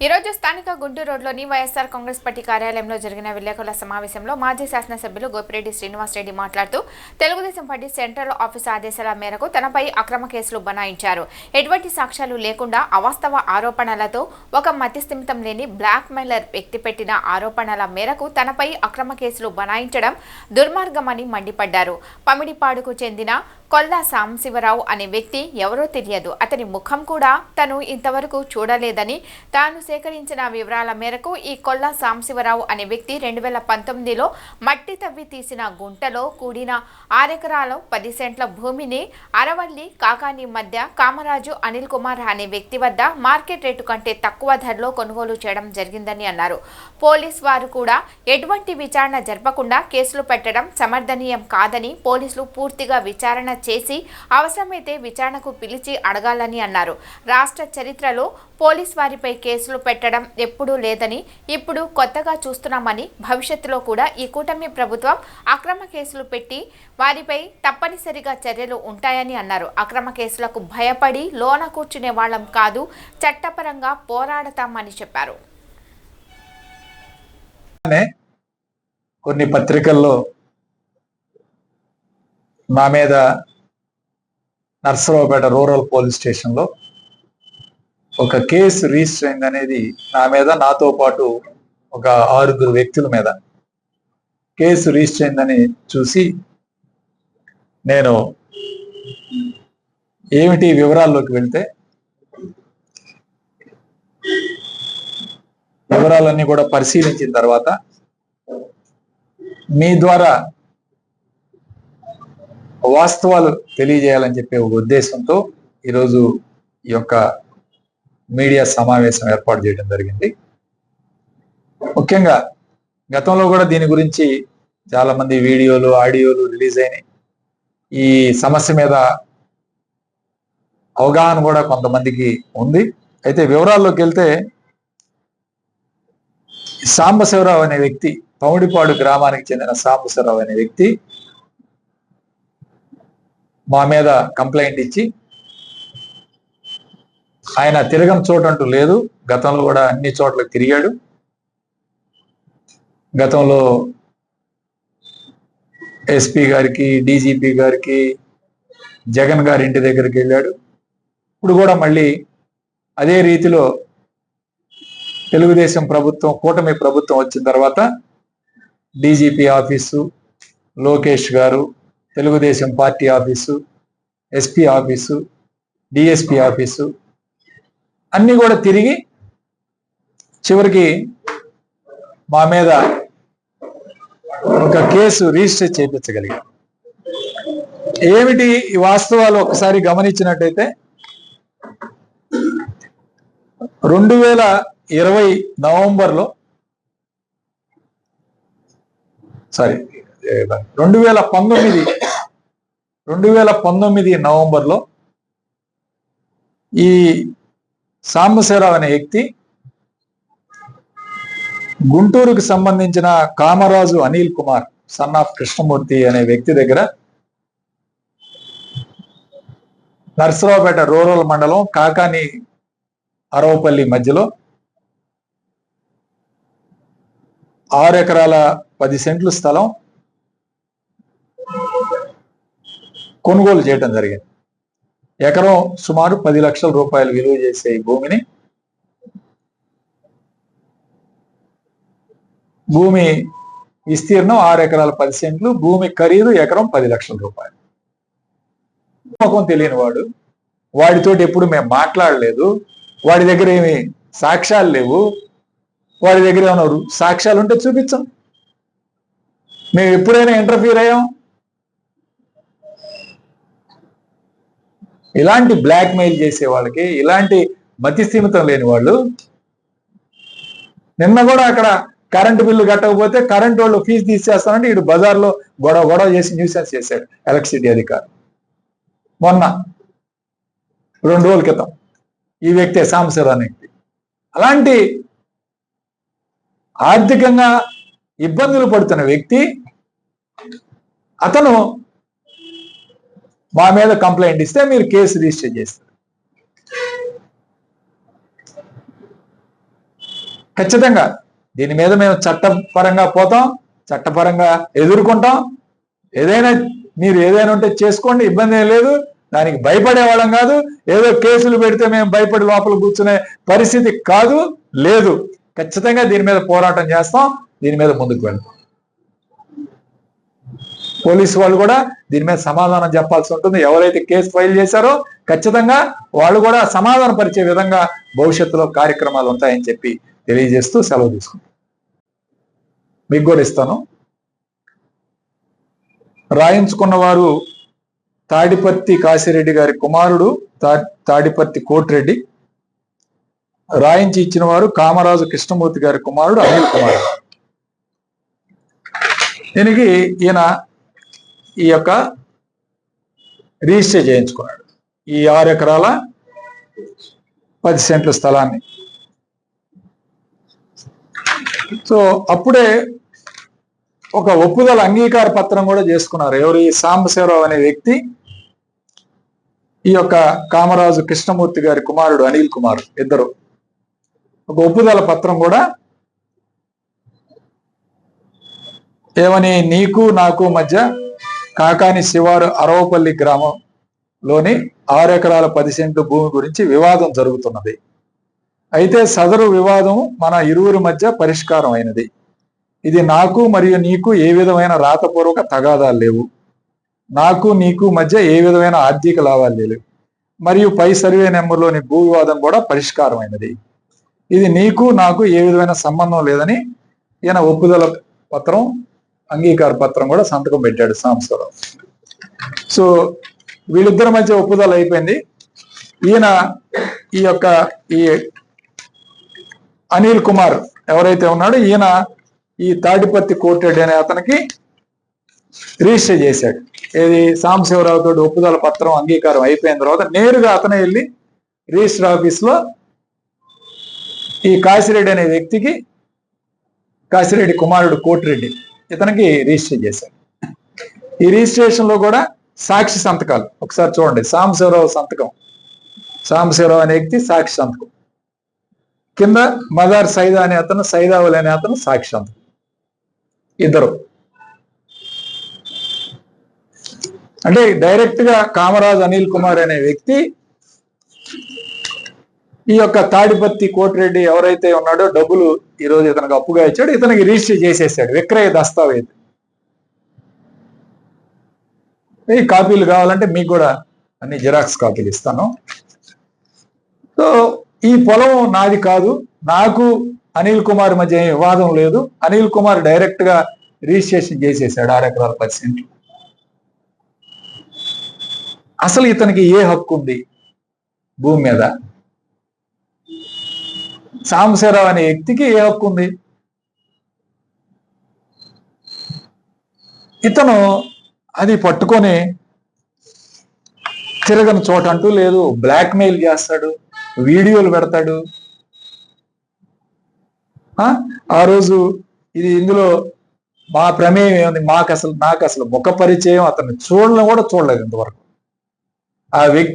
ఈ రోజు స్థానిక గుంటూరు రోడ్లోని వైఎస్ఆర్ కాంగ్రెస్ పార్టీ కార్యాలయంలో జరిగిన విలేకరుల సమావేశంలో మాజీ శాసనసభ్యులు గోపిరెడ్డి శ్రీనివాసరెడ్డి మాట్లాడుతూ తెలుగుదేశం పార్టీ సెంట్రల్ ఆఫీస్ ఆదేశాల మేరకు తనపై అక్రమ కేసులు బనాయించారు. ఎటువంటి సాక్ష్యాలు లేకుండా అవాస్తవ ఆరోపణలతో ఒక మతిస్థిమితం లేని బ్లాక్ మెయిలర్ వ్యక్తి పెట్టిన ఆరోపణల మేరకు తనపై అక్రమ కేసులు బనాయించడం దుర్మార్గమని మండిపడ్డారు. పమిడిపాడుకు చెందిన కొల్లా సాంబశివరావు అనే వ్యక్తి ఎవరో తెలియదు. అతని ముఖం కూడా తను ఇంతవరకు చూడలేదని, తాను సేకరించిన వివరాల మేరకు ఈ కొల్లా సాంబశివరావు అనే వ్యక్తి 2019లో మట్టి తవ్వి తీసిన గుంటలో కూడిన 6 ఎకరాల 10 సెంట్ల భూమిని అరవల్లి కాకాని మధ్య కామరాజు అనిల్ కుమార్ అనే వ్యక్తి వద్ద మార్కెట్ రేటు కంటే తక్కువ ధరలో కొనుగోలు చేయడం జరిగిందని అన్నారు. పోలీసు వారు కూడా ఎటువంటి విచారణ జరపకుండా కేసులు పెట్టడం సమర్థనీయం కాదని, పోలీసులు పూర్తిగా విచారణ చేసి అవసరమైతే విచారణకు పిలిచి అడగాలని అన్నారు. రాష్ట్ర చరిత్రలో పోలీస్ వారిపై కేసులు పెట్టడం ఎప్పుడూ లేదని, ఇప్పుడు కొత్తగా చూస్తున్నామని, భవిష్యత్తులో కూడా ఈ కూటమి ప్రభుత్వం అక్రమ కేసులు పెట్టి వారిపై తప్పనిసరిగా చర్యలు ఉంటాయని అన్నారు. అక్రమ కేసులకు భయపడి లోన కూర్చునే వాళ్ళం కాదు, చట్టపరంగా పోరాడతామని చెప్పారు. కొన్ని పత్రికల్లో నా మీద నర్సరావుపేట రూరల్ పోలీస్ స్టేషన్లో ఒక కేసు రిజిస్టర్ అయింది అనేది నా మీద, నాతో పాటు ఒక 6 వ్యక్తుల మీద కేసు రిజిస్టర్ అయిందని చూసి నేను ఏమిటి వివరాల్లోకి వెళ్తే వివరాలన్నీ కూడా పరిశీలించిన తర్వాత మీ ద్వారా వాస్తవాలు తెలియజేయాలని చెప్పే ఒక ఉద్దేశంతో ఈరోజు ఈ యొక్క మీడియా సమావేశం ఏర్పాటు చేయడం జరిగింది. ముఖ్యంగా గతంలో కూడా దీని గురించి చాలా మంది వీడియోలు, ఆడియోలు రిలీజ్ అయినాయి. ఈ సమస్య మీద అవగాహన కూడా కొంతమందికి ఉంది. అయితే వివరాల్లోకి వెళ్తే సాంబశివరావు అనే వ్యక్తి, పౌడిపాడు గ్రామానికి చెందిన సాంబశివరావు అనే వ్యక్తి మా మీద కంప్లైంట్ ఇచ్చి, ఆయన తిరగని చోటంటూ లేదు, గతంలో కూడా అన్ని చోట్లకు తిరిగాడు. గతంలో ఎస్పీ గారికి, డీజీపీ గారికి, జగన్ గారి ఇంటి దగ్గరికి వెళ్ళాడు. ఇప్పుడు కూడా మళ్ళీ అదే రీతిలో తెలుగుదేశం ప్రభుత్వం, కూటమి ప్రభుత్వం వచ్చిన తర్వాత డీజీపీ ఆఫీసు, లోకేష్ గారు, Telugu Desam party office, SP office, DSP office అన్ని కూడా తిరిగి చివరికి మా మీద ఒక కేసు రిజిస్టర్ చేయించగలిగాం. ఏమిటి ఈ వాస్తవాలు ఒకసారి గమనించినట్టయితే 2020 నవంబర్లో 2019 నవంబర్లో ఈ సాంబశివరావు అనే వ్యక్తి గుంటూరుకు సంబంధించిన కామరాజు అనిల్ కుమార్ సన్ ఆఫ్ కృష్ణమూర్తి అనే వ్యక్తి దగ్గర నర్సరావుపేట రూరల్ మండలం కాకాని అరవపల్లి మధ్యలో 6 ఎకరాల 10 సెంట్లు స్థలం కొనుగోలు చేయడం జరిగింది. ఎకరం సుమారు 10 లక్షల రూపాయలు విలువ చేసే ఈ భూమిని, భూమి విస్తీర్ణం 6 ఎకరాల 10 సెంట్లు, భూమి ఖరీదు ఎకరం 10 లక్షల రూపాయలు. ముఖం తెలియని వాడు, వాడితోటి ఎప్పుడు మేము మాట్లాడలేదు, వాడి దగ్గర ఏమి సాక్ష్యాలు లేవు, వాడి దగ్గర ఏమన్నా సాక్ష్యాలు ఉంటే చూపించాం. మేము ఎప్పుడైనా ఇంటర్ఫీర్ అయ్యాం? ఇలాంటి బ్లాక్ మెయిల్ చేసే వాళ్ళకి, ఇలాంటి మతిస్థిమితం లేని వాళ్ళు, నిన్న కూడా అక్కడ కరెంటు బిల్లు కట్టకపోతే కరెంటు వాళ్ళు ఫీజు తీసేస్తానంటే ఇటు బజార్లో గొడవ చేసి న్యూసెన్స్ చేశాడు ఎలక్ట్రిసిటీ అధికారి. మొన్న 2 రోజుల క్రితం ఈ వ్యక్తి సాంబశివరావు అనే వ్యక్తి అలాంటి ఆర్థికంగా ఇబ్బందులు పడుతున్న వ్యక్తి, అతను మా మీద కంప్లైంట్ ఇస్తే మీరు కేసు రిజిస్టర్ చేస్తారు. ఖచ్చితంగా దీని మీద మేము చట్టపరంగా పోతాం, చట్టపరంగా ఎదుర్కొంటాం. మీరు ఏదైనా ఉంటే చేసుకోండి, ఇబ్బంది ఏం లేదు. దానికి భయపడే వాళ్ళం కాదు. ఏదో కేసులు పెడితే మేము భయపడి లోపల కూర్చునే పరిస్థితి కాదు, లేదు. ఖచ్చితంగా దీని మీద పోరాటం చేస్తాం, దీని మీద ముందుకు వెళ్తాం. పోలీసు వాళ్ళు కూడా దీని మీద సమాధానం చెప్పాల్సి ఉంటుంది. ఎవరైతే కేసు ఫైల్ చేశారో ఖచ్చితంగా వాళ్ళు కూడా సమాధాన పరిచే విధంగా భవిష్యత్తులో కార్యక్రమాలు ఉంటాయని చెప్పి తెలియజేస్తూ సెలవు తీసుకుంటాం. మీకు కూడా ఇస్తాను. రాయించుకున్న వారు తాడిపత్రి కాశిరెడ్డి గారి కుమారుడు తాడిపత్రి కోటిరెడ్డి. రాయించి ఇచ్చిన వారు కామరాజు కృష్ణమూర్తి గారి కుమారుడు అనిల్ కుమార్. దీనికి ఈయన ఈ యొక్క రిజిస్టర్ చేయించుకున్నాడు ఈ 6 ఎకరాల 10 సెంట్ల స్థలాన్ని. సో అప్పుడే ఒక ఒప్పుదల అంగీకార పత్రం కూడా చేసుకున్నారు. ఎవరు? ఈ సాంబశివరావు అనే వ్యక్తి, ఈ యొక్క కామరాజు కృష్ణమూర్తి గారి కుమారుడు అనిల్ కుమార్, ఇద్దరు ఒక ఒప్పుదల పత్రం కూడా ఏమని, నీకు నాకు మధ్య కాకాని శివారు అరవపల్లి గ్రామంలోని 6 ఎకరాల 10 సెంట్లు భూమి గురించి వివాదం జరుగుతున్నది. అయితే సదరు వివాదం మన ఇరువురి మధ్య పరిష్కారం అయినది. ఇది నాకు మరియు నీకు ఏ విధమైన రాతపూర్వక తగాదాలు లేవు. నాకు నీకు మధ్య ఏ విధమైన ఆర్థిక లాభాలు లేవు. మరియు పై సర్వే నెంబర్లోని భూ వివాదం కూడా పరిష్కారమైనది. ఇది నీకు నాకు ఏ విధమైన సంబంధం లేదని ఈయన ఒప్పుదల పత్రం, అంగీకార పత్రం కూడా సంతకం పెట్టాడు సాంబశివరావు. సో వీళ్ళిద్దరి మధ్య ఒప్పుదల అయిపోయింది. ఈయన ఈ అనిల్ కుమార్ ఎవరైతే ఉన్నాడో ఈయన ఈ తాడిపత్రి కోటిరెడ్డి అనే అతనికి రిజిస్టర్ చేశాడు. ఏది? సాంబశివరావు తోటి ఒప్పుదల పత్రం అంగీకారం అయిపోయిన తర్వాత నేరుగా అతనే వెళ్ళి రిజిస్టర్ ఆఫీస్ లో ఈ కాశిరెడ్డి అనే వ్యక్తికి, కాశిరెడ్డి కుమారుడు కోటిరెడ్డి, ఇతనికి రిజిస్టర్ చేశాడు. ఈ రిజిస్ట్రేషన్ లో కూడా సాక్షి సంతకాలు ఒకసారి చూడండి. సాంబశివరావు సంతకం, సాంబశివరావు అనే వ్యక్తి సాక్షి సంతకం, కింద మదార్ సైదా అనే అతను, సైదావులు అనే అతను సాక్షి సంతకం, ఇద్దరు. అంటే డైరెక్ట్ గా కామరాజు అనిల్ కుమార్ అనే వ్యక్తి ఈ యొక్క తాడిపత్రి కోటిరెడ్డి ఎవరైతే ఉన్నాడో డబ్బులు ఈరోజు ఇతనికి అప్పుగా ఇచ్చాడు, ఇతనికి రిజిస్టర్ చేసేసాడు విక్రయ దస్తావేజ్. ఈ కాపీలు కావాలంటే మీకు కూడా అన్ని జిరాక్స్ కాపీలు ఇస్తాను. సో ఈ పొలం నాది కాదు, నాకు అనిల్ కుమార్ మధ్య ఏం వివాదం లేదు. అనిల్ కుమార్ డైరెక్ట్ గా రిజిస్ట్రేషన్ చేసేసాడు 6 ఎకరాల 10 సెంట్లు. అసలు ఇతనికి ఏ హక్కు ఉంది భూమి మీద? సాంబశివరావు అనే వ్యక్తికి ఏ హక్కు ఉంది? ఇతను అది పట్టుకొని తిరగని చోట అంటూ లేదు, బ్లాక్ మెయిల్ చేస్తాడు, వీడియోలు పెడతాడు. ఆ రోజు ఇందులో మా ప్రమేయం ఏముంది? నాకు అసలు ముఖ పరిచయం, అతను చూడలేదు ఇంతవరకు. ఆ వ్యక్తి